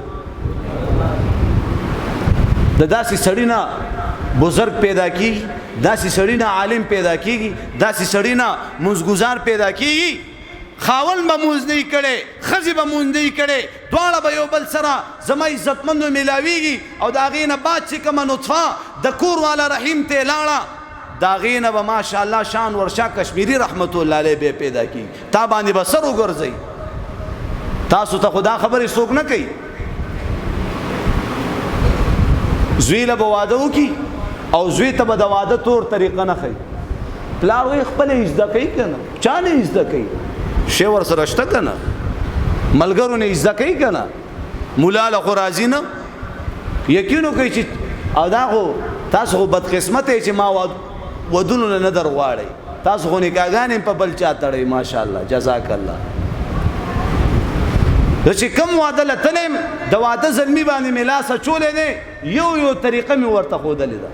[SPEAKER 1] د داسې سړي نه بزرگ پیدا کیږي، داسې سړي نه عالم پیدا کیږي، داسې سړي نه منځګزار پیدا کیږي. خاون به مونځ نه کړي ښځې به مونځ نه کړي دواړه به یو بل سره زما عزتمندو ملاویږي او د هغې نه بعد چې کومه نطفه د کور والا رحیم ته لاړه د هغې نه به ماشاءالله شان ورشا کشمیري رحمت الله علیه به پیدا کیږي. تا باندې به سر وګرځئ. تاسو ته خو دا خبرې څوک نه کوي. زوی له به واده وکړي او زوی ته به د واده تور طریقه نه ښیي، پلار وایي خپله یې زده کوي که نه چا نه یې زده کوي، شی ورسره شته که نه، ملګرو نه یې زده کوي که نه، ملا له خو راځي نه. یقین وکړئ چې او دا خو تاسو خو بدقسمته چې ما ودونو نه در غواړئ، تاسو خو نکاحګانې په بل چا تړئ ماشاءالله جزاک الله. زه چې کوم واده له تلم د واده زلمي باندې مې لاس اچولی دی یو طریقه مې ورته ښودلې ده.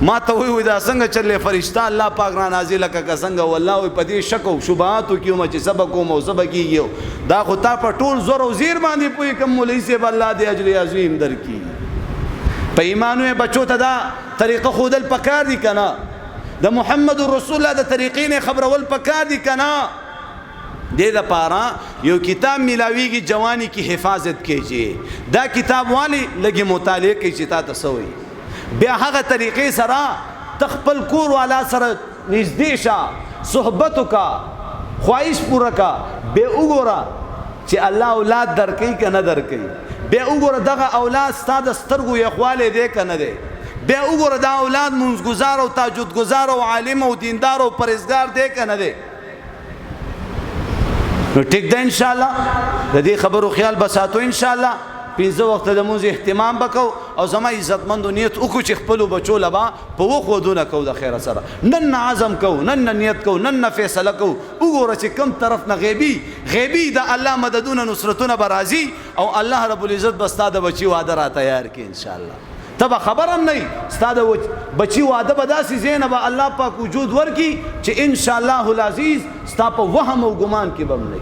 [SPEAKER 1] ما ته وی دا څنګه چلې فرشته الله پاک را نازله که څنګه والله وی په دې شک او شبهاتو کې وم چې سبق کوم او سبق کېږي دا خو تا په ټول زور او زیر باندې پوهې کوم مولوي صاحب الله دې اجر عظیم درکړي. په ایمانو یې بچو ته دا طریقه ښودل پکار دي که نه، د محمد رسول الله د طریقې نه خبرول پکار دي که نه. دې دپاره یو کتاب میلاویږي جوانی کی حفاظت کیجیے، دا کتاب والی لږې مطالعه کوي چې تا ته څه وایي، بیا هغه طریقې سره تخپل کور والا سره نږدې شه، صحبت وکړه، خواهش پوره کړه، بیا وګوره چې الله اولاد درکوي که نه درکوي، بیا وګوره دغه اولاد ستا د سترګو یخوالی دی که نه دی، بیا وګوره دا اولاد منځګزار او تهجدګزار او عالم او دیندار او پرهیزګار دی که نه دی. نو ټیک ده ان شاء الله د دې خبرو خیال بساتو ان شاء الله 15 وخت د مونږ اهتمام وکاو او زما عزتمندو نیت وکړو چې خپل بچو لبا په وخودونه کو د خیر سره نن عزم کو نن نیت کو نن فیصله کو وګوره چې کم طرف نه غیبی د الله مددونه نصرتونه برازي او الله رب العزت بستا د بچي وعده را تیار کړي ان شاء الله تبا خبرم نه استاد بچی وعده به داسې زینب الله پاک وجود ورکی چې ان شاء الله العزیز ستا په وهم او ګمان کې بم نه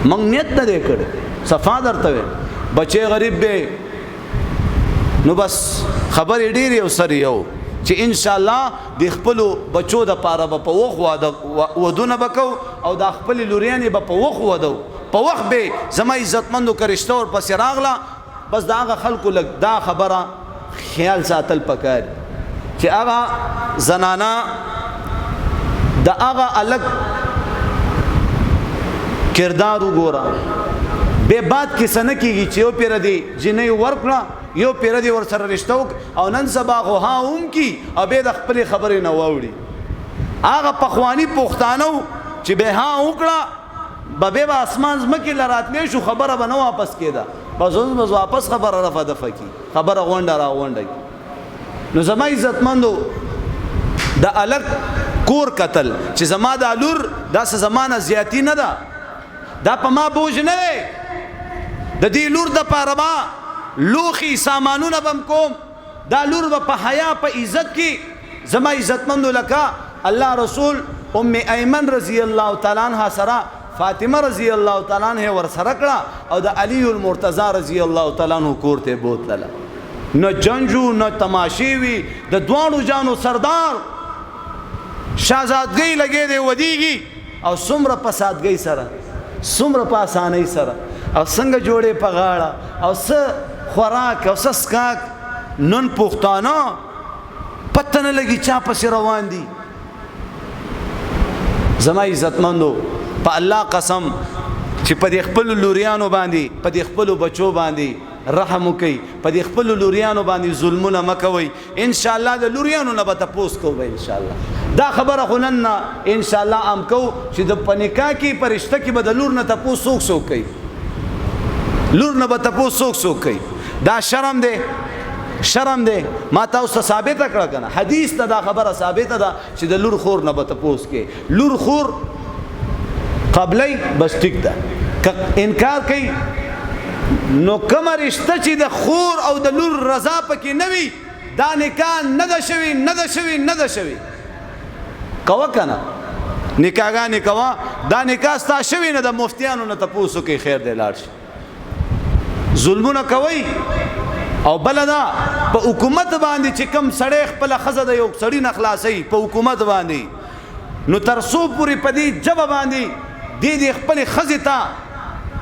[SPEAKER 1] مونږ نیت نه دی کړی صفا درته بچی غریب به نو بس خبر ډیری او سری یو چې ان شاء الله د خپل بچو د پاره په وخت ودونه بکو او د خپل لوريانې په وخت ودو په وخت به زما عزتمندو کرشته ور پس راغله بس دا هغه خلکو لګ دا خبره خیال ساتل پکار چې هغه زنانا دا هغه الګ کردار وګوره به بعد کې سن کېږي چې یو پیر دی جنې ورکړه یو پیر دی ور سره رښتو او نن سبا خو ها هم کی او به د خپل خبرې نه ووري هغه پخوانی پښتانو چې به ها وکړه به اسمان زمکه لراتلې شو خبره به نه واپس کېده بس واپس خبره رفع دفع کی خبره غونډه را غونډه نو زما عزتمندو د الګ کور قتل چې زما د الور داسې زمانه زیاتی نه ده دا په ما بوج نه دی د دې لور د پاره ما لوخي سامانونه بم کوم دا لور په حیا په عزت کې زما عزتمندو لکه الله رسول ام ایمن رضی الله تعالی عنها سره فاطمه رضی الله تعالی عنها ور سره کړه او د علی المرتضی رضی الله تعالی عنہ کوړته بوتله نو جنجو نو تماشې وی د دوانو جانو سردار شاهزادګۍ لګې دی ودیږي او څومره په سادګۍ سره څومره په اسانۍ سره او څنګه جوړې په غاړه او څه خوراک او څه سکاک نن پښتانه پته نه لګي چا پسې روان دي زما عزتمندو په الله قسم چې په دې خپل لوریانو باندې په دې خپل بچو باندې رحم وکي په دې خپل لوریانو باندې ظلمونه مکوي ان شاء الله د لوریانو نه به تاسو کوو ان شاء الله دا خبره خلننا ان شاء الله ام کو چې د پنیکا کې پرشته کې بدلور نه تاسو څوک کوي لور نه به تاسو څوک کوي دا شرم دی ما تاسو ثابت کړه کنه حدیث ته دا خبره ثابت ده چې د لور خور نه به تاسو کې لور خور قبلی بس ټیک ده انکار کوي نو کوم رشته چې د خور او د لور رضا پکې نه وي دا نکاح نه ده شوی کوا کنه نکاحګانې کوا دا نکاح ستا شوی نه د مفتیانو نه تاسو کې خیر دی لاړ شي ظلمونه کوي او بلدا په حکومت باندې چې کم سړی خپل خزه د یو سړی نه خلاصي په حکومت باندې نو ترسو پوری پدی جواب باندې دې خپل خزه ته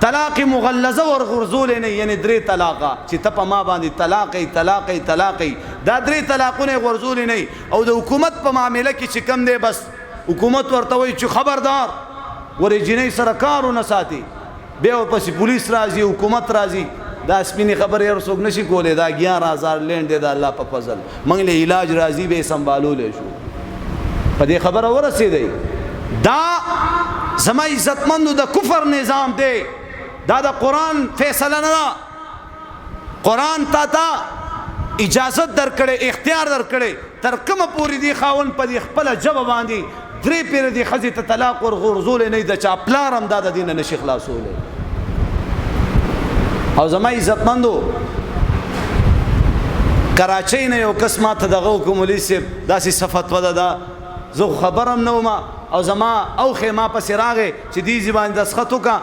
[SPEAKER 1] طلاق مغلظه ور غرزول نه یعنی درې طلاقه چې ته په ما باندې طلاقي دا درې طلاقونه غرزول نه او د حکومت په معاملې کې چې کم دی بس حکومت ورته وایي چې خبردار ورې جنې سره کارونه ساتي بیا ورپسې پولیس راځي حکومت راځي دا سپینې خبرې هر څوک نشي کولی دا 11000 لینډ دی د الله په فضل موږ له علاج راځي به سنبالولی شو په دې خبره ورسېدی دا زما عزتمندو د کفر نظام دی دا د قرآن فیصله نه ده قرآن تا اجازت درکړې اختیار درکړې تر کومه پورې دی خاوند په دې خپله ژبه باندې درې پیر دی ښځې ته طلاق ورغورځولی نه د چا پلار هم دا د دې نه نشي خلاصولی او زما عزتمندو کراچۍ نه یو کس ما ته دغه حکوملي صاحب داسې صفت وده ده زه خبرم نه وم او زما اوښې ما پسې راغې چې دې زبان دستخط وکړه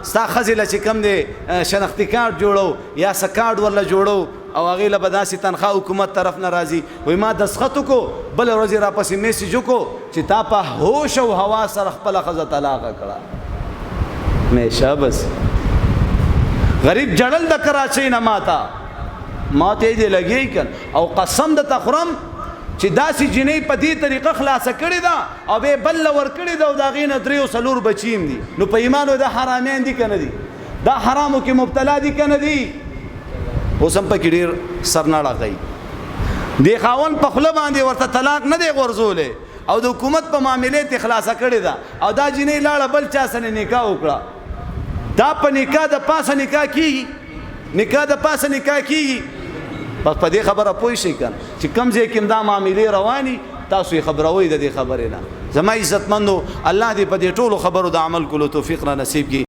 [SPEAKER 1] ستا ښځې له چې کوم دی شنختي کارډ جوړو یا څه کارډ ورله جوړو او هغې له به داسې تنخواه حکومت طرف نه راځي وایي ما دستخط وکړو بله ورځ یې راپسې میسیج وکړو چې تا په هوش او هوا سره خپله ښځه طلاقه کړه میشه بس غریب جړل د کراچۍ نه ما ته دې لګی کن او قسم د تخرم چې داسې جنې په دې طریقه خلاصه کړې ده او به بل ور کړې ده او د هغې نه 3 او 4 بچیم دي نو په ایمان د حرامیان دي که نه دي دا حرامو کې مبتلا دي که نه دي اوس هم پکې ډېر سرناړه کوي دې خاوند په خوله باندې ورته طلاق نه دی غورځولی او د حکومت په معاملې ته خلاصه کړې ده او دا جنې لاړه بل چا سره نکاح وکړه دا په نکاح د پاسه نکاح کیږي نکاح د پاسه نکاح کیږي بس په دې خبره پوه شئ کنه چې کم ځای کې دا معاملې رواني تاسو یې خبروئ د دې خبرې نه زما عزتمندو الله دې په دې ټولو خبرو د عمل کولو توفیق را نصیب کړي